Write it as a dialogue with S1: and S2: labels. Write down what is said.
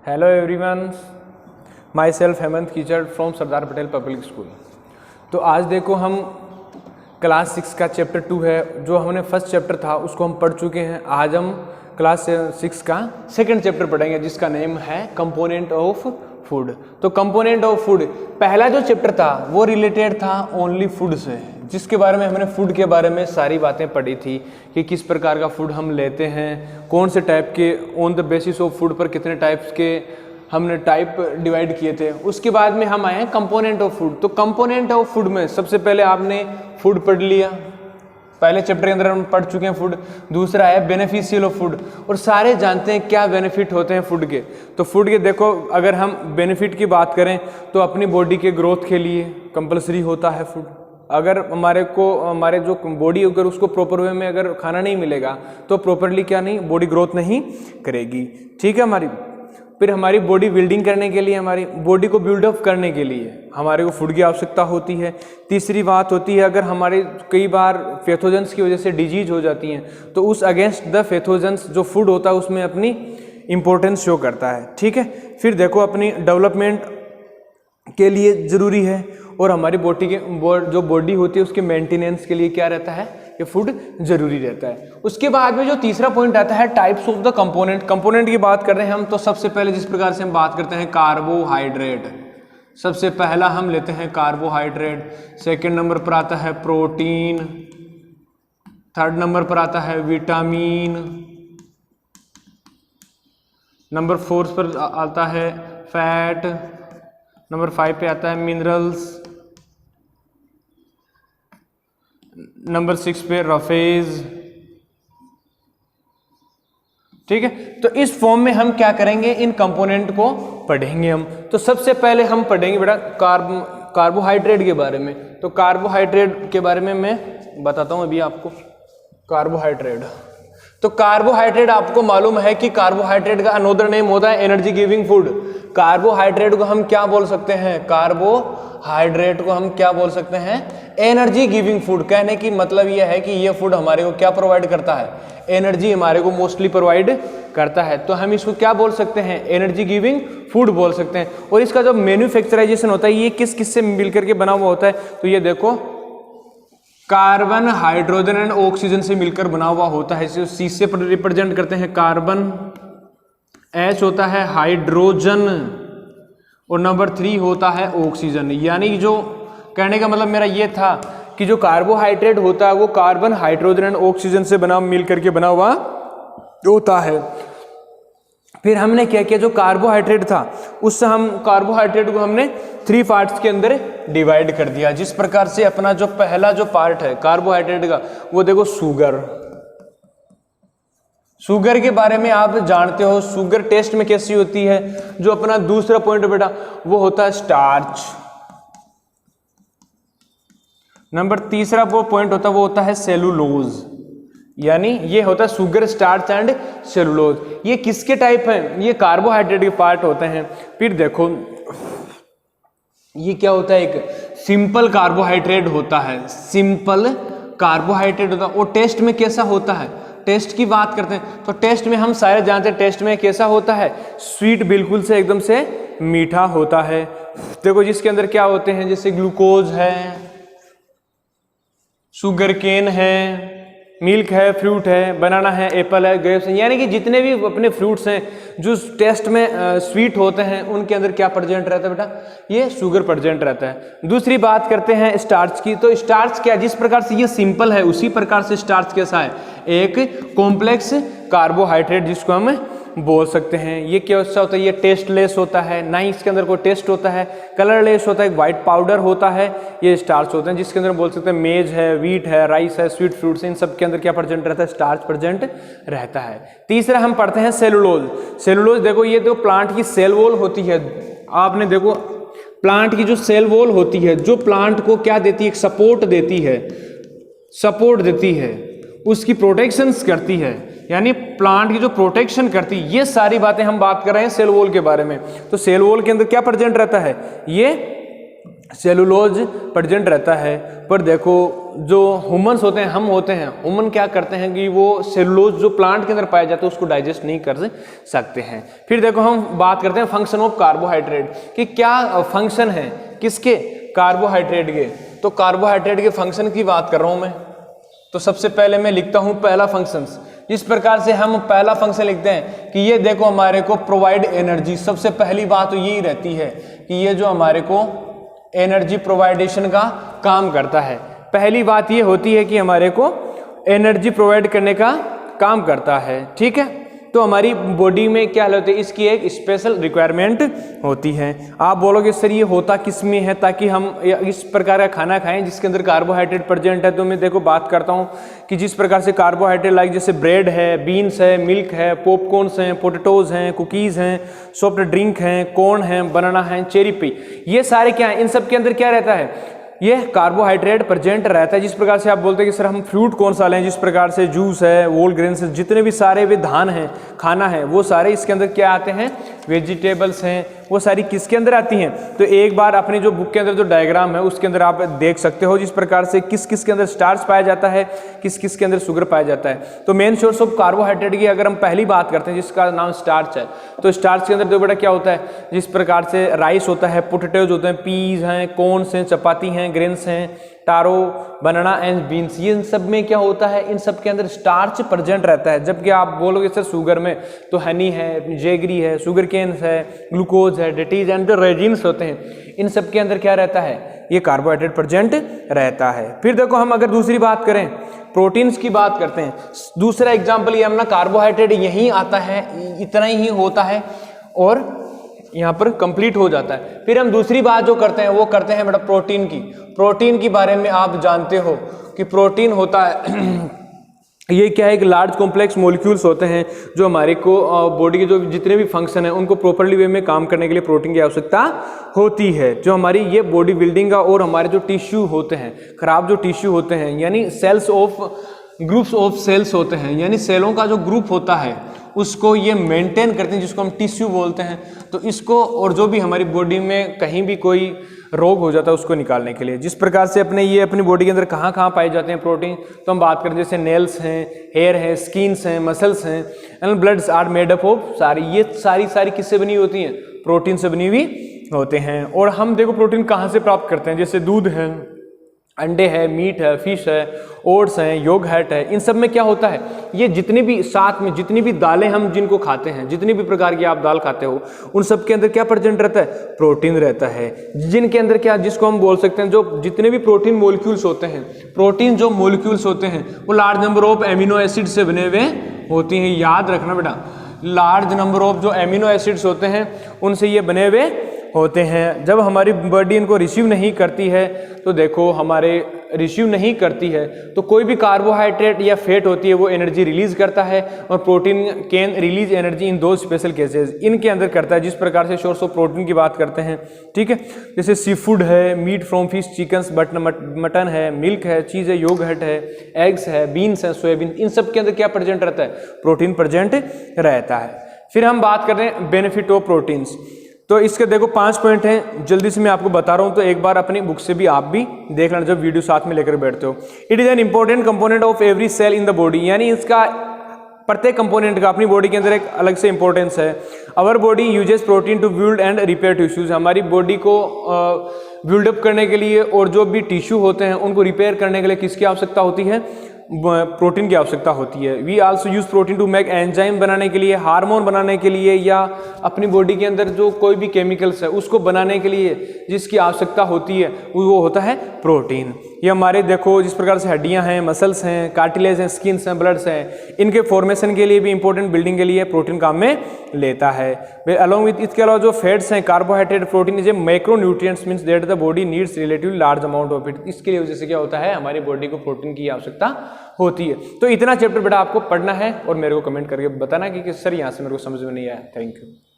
S1: Hello everyone, myself Hemant कीचड़ from Sardar Patel public school. तो आज देखो हम क्लास 6 का चैप्टर 2 है, जो हमने फर्स्ट चैप्टर था उसको हम पढ़ चुके हैं। आज हम क्लास 6 का सेकंड चैप्टर पढ़ेंगे जिसका नेम है कंपोनेंट ऑफ फूड। तो कंपोनेंट ऑफ फूड, पहला जो चैप्टर था वो रिलेटेड था ओनली फूड से, जिसके बारे में हमने फूड के बारे में सारी बातें पढ़ी थी कि किस प्रकार का फूड हम लेते हैं, कौन से टाइप के, on the basis of food पर कितने टाइप्स के हमने टाइप डिवाइड किए थे। उसके बाद में हम आए हैं कंपोनेंट ऑफ फूड। तो कंपोनेंट ऑफ फूड में सबसे पहले आपने फूड पढ़ लिया, पहले चैप्टर के अंदर हम पढ़ चुके हैं फूड। दूसरा है बेनिफिशियल ऑफ फूड, और सारे जानते हैं क्या बेनिफिट होते हैं फूड के। तो फूड के देखो, अगर हम बेनिफिट की बात करें तो अपनी बॉडी के ग्रोथ के लिए कंपलसरी होता है फूड। अगर हमारे जो बॉडी अगर उसको प्रॉपर वे में अगर खाना नहीं मिलेगा तो प्रॉपरली क्या नहीं, बॉडी ग्रोथ नहीं करेगी। ठीक है हमारी। फिर हमारी बॉडी बिल्डिंग करने के लिए, हमारी बॉडी को बिल्डअप करने के लिए हमारे को फूड की आवश्यकता होती है। तीसरी बात होती है, अगर हमारे कई बार पैथोजेंस की वजह से डिजीज हो जाती हैं तो उस अगेंस्ट द पैथोजेंस जो फूड होता है उसमें अपनी इंपॉर्टेंस शो करता है। ठीक है। फिर देखो अपनी डेवलपमेंट के लिए ज़रूरी है, और हमारी बॉडी के जो बॉडी होती है उसके मेंटेनेंस के लिए क्या रहता है, ये फूड जरूरी रहता है। उसके बाद में जो तीसरा पॉइंट आता है types of the component. Component की बात कर रहे हैं हम, तो सबसे पहले जिस प्रकार से हम बात करते हैं कार्बोहाइड्रेट, सबसे पहला हम लेते हैं कार्बोहाइड्रेट। सेकंड नंबर पर आता है प्रोटीन, थर्ड नंबर पर आता है विटामिन, नंबर 4 पर आता है फैट, नंबर 5 पे आता है मिनरल्स, नंबर 6 पे रफेज। ठीक है। तो इस फॉर्म में हम क्या करेंगे, इन कंपोनेंट को पढ़ेंगे हम। तो सबसे पहले हम पढ़ेंगे बेटा कार्बोहाइड्रेट के बारे में। तो कार्बोहाइड्रेट के बारे में मैं बताता हूं अभी आपको। कार्बोहाइड्रेट, तो कार्बोहाइड्रेट आपको मालूम है कि कार्बोहाइड्रेट का अनदर नेम होता है एनर्जी गिविंग फूड। कार्बोहाइड्रेट को हम क्या बोल सकते हैं, कार्बोहाइड्रेट को हम क्या बोल सकते हैं, एनर्जी गिविंग फूड। कहने की मतलब यह है कि यह फूड हमारे को क्या प्रोवाइड करता है, एनर्जी हमारे को मोस्टली प्रोवाइड करता है। तो हम इसको क्या बोल सकते हैं, एनर्जी गिविंग फूड बोल सकते हैं। और इसका जो मैन्युफैक्चराइजेशन होता है ये किस किस से मिलकर के बना हुआ होता है, तो ये देखो कार्बन, हाइड्रोजन एंड ऑक्सीजन से मिलकर बना हुआ होता है। इसे सी से रिप्रेजेंट करते हैं कार्बन, H होता है हाइड्रोजन, और नंबर 3 होता है ऑक्सीजन। यानी जो कहने का मतलब मेरा ये था कि जो कार्बोहाइड्रेट होता है वो कार्बन, हाइड्रोजन एंड ऑक्सीजन से मिलकर के बना हुआ होता है। फिर हमने क्या किया, जो कार्बोहाइड्रेट था उससे हम कार्बोहाइड्रेट को हमने 3 पार्ट्स के अंदर डिवाइड कर दिया। जिस प्रकार से अपना जो पहला जो पार्ट है कार्बोहाइड्रेट का वो देखो शुगर। शुगर के बारे में आप जानते हो, शुगर टेस्ट में कैसी होती है। जो अपना दूसरा पॉइंट बेटा वो होता है स्टार्च। नंबर तीसरा वो पॉइंट होता है वो होता है सेलुलोज। यानी ये होता है शुगर, स्टार्च एंड सेलुलोज। ये किसके टाइप हैं, ये कार्बोहाइड्रेट के पार्ट होते हैं। फिर देखो ये क्या होता है, एक सिंपल कार्बोहाइड्रेट होता है, सिंपल कार्बोहाइड्रेट होता है। और टेस्ट में कैसा होता है, टेस्ट की बात करते हैं तो टेस्ट में हम सारे जानते हैं टेस्ट में कैसा होता है, स्वीट, बिल्कुल से एकदम से मीठा होता है। देखो जिसके अंदर क्या होते हैं, जैसे ग्लूकोज है, शुगर केन है, मिल्क है, फ्रूट है, बनाना है, एप्पल है, ग्रेप्स है। यानी कि जितने भी अपने फ्रूट्स हैं जो टेस्ट में स्वीट होते हैं उनके अंदर क्या प्रेजेंट रहता है बेटा, ये शुगर प्रेजेंट रहता है। दूसरी बात करते हैं स्टार्च की। तो स्टार्च क्या, जिस प्रकार से ये सिंपल है उसी प्रकार से स्टार्च कैसा है, एक कॉम्प्लेक्स कार्बोहाइड्रेट जिसको हम बोल सकते हैं। ये क्या होता है, ये टेस्टलेस होता है, ना ही इसके अंदर कोई टेस्ट होता है, कलरलेस होता है, व्हाइट पाउडर होता है। ये स्टार्च होते हैं जिसके अंदर बोल सकते हैं मेज है, व्हीट है, राइस है, स्वीट फ्रूट्स है, इन सब के अंदर क्या प्रेजेंट रहता है, स्टार्च प्रेजेंट रहता है। तीसरा हम पढ़ते हैं सेलुलोज। सेलुलोज देखो ये तो प्लांट की सेल वॉल होती है। आपने देखो प्लांट की जो सेल वॉल होती है, जो प्लांट को क्या देती है, सपोर्ट देती है, सपोर्ट देती है, उसकी प्रोटेक्शंस करती है, यानी प्लांट की जो प्रोटेक्शन करती है। ये सारी बातें हम बात कर रहे हैं सेल वॉल के बारे में। तो सेल वॉल के अंदर क्या प्रेजेंट रहता है, ये सेलुलोज प्रेजेंट रहता है। पर देखो जो ह्यूमन्स होते हैं, हम होते हैं, ह्यूमन क्या करते हैं कि वो सेलुलोज जो प्लांट के अंदर पाया जाता है उसको डाइजेस्ट नहीं कर सकते हैं। फिर देखो हम बात करते हैं फंक्शन ऑफ कार्बोहाइड्रेट कि क्या फंक्शन है किसके, कार्बोहाइड्रेट के। तो कार्बोहाइड्रेट के फंक्शन की बात कर रहा हूं मैं। तो सबसे पहले मैं लिखता हूं पहला फंक्शन। इस प्रकार से हम पहला फंक्शन लिखते हैं कि ये देखो हमारे को प्रोवाइड एनर्जी। सबसे पहली बात तो यही रहती है कि ये जो हमारे को एनर्जी प्रोवाइडेशन का काम करता है। पहली बात ये होती है कि हमारे को एनर्जी प्रोवाइड करने का काम करता है, ठीक है। तो हमारी बॉडी में क्या होती है, इसकी एक स्पेशल रिक्वायरमेंट होती है। आप बोलोगे सर ये होता किस में है ताकि हम इस प्रकार का खाना खाएं जिसके अंदर कार्बोहाइड्रेट प्रेजेंट है। तो मैं देखो बात करता हूं कि जिस प्रकार से कार्बोहाइड्रेट लाइक जैसे ब्रेड है, बीन्स है, मिल्क है, पॉपकॉर्न्स हैं, पोटैटोज हैं, कुकीज़ हैं, सॉफ्ट ड्रिंक हैं, कॉर्न है, बनाना है, चेरी पी, ये सारे क्या हैं, इन सब के अंदर क्या रहता है, ये कार्बोहाइड्रेट प्रेजेंट रहता है। जिस प्रकार से आप बोलते हैं कि सर हम फ्रूट कौन सा लें, जिस प्रकार से जूस है, होल ग्रेन्स है, जितने भी सारे वे धान हैं, खाना है, वो सारे इसके अंदर क्या आते हैं, वेजिटेबल्स हैं, वो सारी किसके अंदर आती हैं। तो एक बार अपनी जो बुक के अंदर जो डायग्राम है उसके अंदर आप देख सकते हो जिस प्रकार से किस किस के अंदर स्टार्च पाया जाता है, किस किस के अंदर शुगर पाया जाता है। तो मेन सोर्स ऑफ कार्बोहाइड्रेट की अगर हम पहली बात करते हैं जिसका नाम स्टार्च है, तो स्टार्च के अंदर दो बेटा क्या होता है, जिस प्रकार से राइस होता है, पोटैटोज होते हैं, पीज हैं, कॉर्न्स हैं, चपाती हैं, ग्रेन्स हैं, टारो, बनाना एंड बीन्स, ये इन सब में क्या होता है, इन सब के अंदर स्टार्च प्रेजेंट रहता है। जबकि आप बोलोगे सर शुगर में तो हनी है, जेगरी है, शुगर केन है, ग्लूकोज है, डेटीज एंड जो रेजिन्स होते हैं, इन सब के अंदर क्या रहता है, ये कार्बोहाइड्रेट प्रेजेंट रहता है। फिर देखो हम अगर दूसरी बात करें, प्रोटीन्स की बात करते हैं। दूसरा एग्जाम्पल ये अपना कार्बोहाइड्रेट यही आता है, इतना ही होता है और यहाँ पर कंप्लीट हो जाता है। फिर हम दूसरी बात जो करते हैं वो करते हैं बेटा प्रोटीन की। प्रोटीन के बारे में आप जानते हो कि प्रोटीन होता है ये क्या है, एक लार्ज कॉम्प्लेक्स मॉलिक्यूल्स होते हैं जो हमारे को बॉडी के जो जितने भी फंक्शन है उनको प्रॉपरली वे में काम करने के लिए प्रोटीन की आवश्यकता होती है। जो हमारी ये बॉडी बिल्डिंग का और हमारे जो टिश्यू होते हैं, खराब जो टिश्यू होते हैं, यानी cells of groups of cells होते हैं, यानी सेलों का जो ग्रुप होता है उसको ये मेंटेन करते हैं, जिसको हम टिश्यू बोलते हैं। तो इसको और जो भी हमारी बॉडी में कहीं भी कोई रोग हो जाता है उसको निकालने के लिए, जिस प्रकार से अपने ये अपनी बॉडी के अंदर कहाँ कहाँ पाए जाते हैं प्रोटीन, तो हम बात करें जैसे नेल्स हैं, हेयर है, स्किन्स हैं, मसल्स हैं, and bloods are made up of सारी, ये सारी किससे बनी होती हैं, प्रोटीन से बनी हुई होते हैं। और हम देखो प्रोटीन कहाँ से प्राप्त करते हैं, जैसे दूध है, अंडे है, मीट है, फिश है, ओट्स हैं, योगर्ट है, इन सब में क्या होता है, ये जितनी भी साथ में जितनी भी दालें हम जिनको खाते हैं, जितनी भी प्रकार की आप दाल खाते हो, उन सब के अंदर क्या प्रेजेंट रहता है, प्रोटीन रहता है। जिनके अंदर क्या, जिसको हम बोल सकते हैं, जो जितने भी प्रोटीन मॉलिक्यूल्स होते हैं, प्रोटीन जो मॉलिक्यूल्स होते हैं वो large number of amino acid से बने हुए होती हैं। याद रखना बेटा, लार्ज नंबर ऑफ जो एमिनो एसिड्स होते हैं उनसे ये बने हुए होते हैं। जब हमारी बॉडी इनको रिसीव नहीं करती है, तो देखो हमारे रिसीव नहीं करती है तो कोई भी कार्बोहाइड्रेट या फैट होती है वो एनर्जी रिलीज करता है, और protein can release energy in दो स्पेशल केसेस, इनके अंदर करता है। जिस प्रकार से सोर्स ऑफ प्रोटीन की बात करते हैं, ठीक है, जैसे सी फूड है, meat from fish, chicken, mutton है, मिल्क है, चीज़ है, योगर्ट है, एग्स है, बीन्स है, सोयाबीन, इन सब के अंदर क्या प्रेजेंट रहता है, प्रोटीन प्रेजेंट रहता है। फिर हम बात कर रहे हैं बेनिफिट ऑफ प्रोटीन्स। तो इसके देखो 5 पॉइंट हैं, जल्दी से मैं आपको बता रहा हूं, तो एक बार अपनी बुक से भी आप भी देख लेना जब वीडियो साथ में लेकर बैठते हो। It is an important component of every cell in the body, यानी इसका प्रत्येक कंपोनेंट का अपनी बॉडी के अंदर एक अलग से इंपॉर्टेंस है। Our body uses protein to build and repair tissues, हमारी बॉडी को बिल्डअप करने के लिए और जो भी टिश्यू होते हैं उनको रिपेयर करने के लिए किसकी आवश्यकता होती है, प्रोटीन की आवश्यकता होती है। We also use protein to make enzyme बनाने के लिए, हार्मोन बनाने के लिए, या अपनी बॉडी के अंदर जो कोई भी केमिकल्स है उसको बनाने के लिए जिसकी आवश्यकता होती है वो होता है प्रोटीन। ये हमारे देखो जिस प्रकार से हड्डियां हैं, मसल्स हैं, कार्टिलेज हैं, स्किन्स हैं, ब्लड्स हैं, इनके फॉर्मेशन के लिए भी इंपॉर्टेंट बिल्डिंग के लिए प्रोटीन काम में लेता है। अलॉन्ग विथ इसके अलावा जो फैट्स हैं, carbohydrate, protein is a macro nutrients means that the body needs relatively large amount of it. इसके लिए वजह से क्या होता है, हमारी बॉडी को प्रोटीन की आवश्यकता होती है। तो इतना चैप्टर बेटा आपको पढ़ना है और मेरे को कमेंट करके बताना कि सर यहाँ से मेरे को समझ में नहीं आया। Thank you.